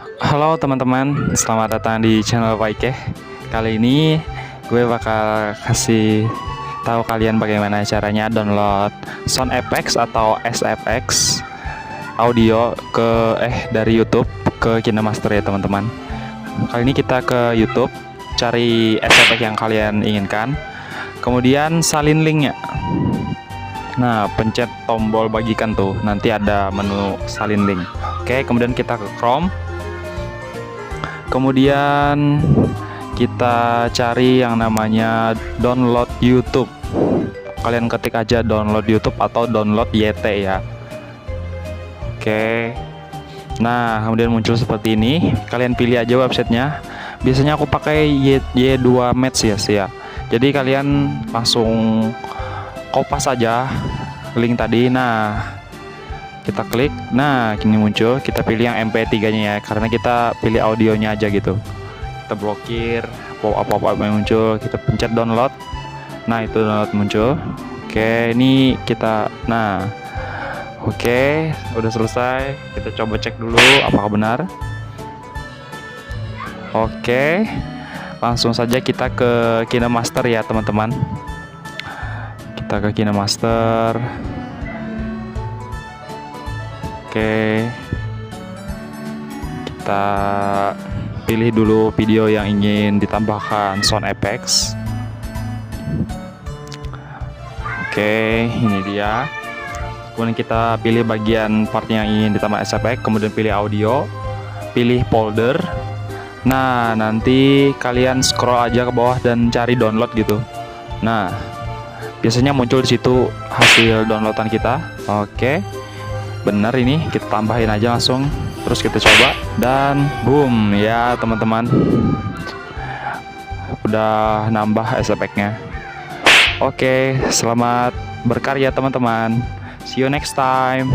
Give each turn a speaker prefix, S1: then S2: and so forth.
S1: Halo teman-teman, selamat datang di channel Waike. Kali ini gue bakal kasih tahu kalian bagaimana caranya download SoundFX atau SFX audio dari YouTube ke KineMaster ya teman-teman. Kali ini kita ke YouTube, cari SFX yang kalian inginkan, kemudian salin linknya. Nah, pencet tombol bagikan tuh, nanti ada menu salin link. Oke, kemudian kita ke Chrome. Kemudian kita cari yang namanya download YouTube. Kalian ketik aja download YouTube atau download YT ya. Oke. Nah, kemudian muncul seperti ini. Kalian pilih aja websitenya. Biasanya aku pakai Y2 Match ya sih ya. Jadi kalian langsung kopas aja link tadi. Nah, kita klik, nah kini muncul, kita pilih yang MP3 nya ya, karena kita pilih audionya aja gitu. Kita blokir pop-up yang muncul, kita pencet download. Nah, itu download muncul. Oke, ini kita, nah oke, udah selesai. Kita coba cek dulu apakah benar. Oke, langsung saja kita ke KineMaster ya teman-teman. Kita ke KineMaster. Oke, kita pilih dulu video yang ingin ditambahkan sound effects. Oke, ini dia. Kemudian kita pilih bagian part yang ingin ditambah SFX, kemudian pilih audio, pilih folder. Nah, nanti kalian scroll aja ke bawah dan cari download gitu. Nah, biasanya muncul di situ hasil downloadan kita. Oke. Benar, ini kita tambahin aja langsung, terus kita coba dan boom ya teman-teman, udah nambah SFX-nya. Oke, selamat berkarya teman-teman, see you next time.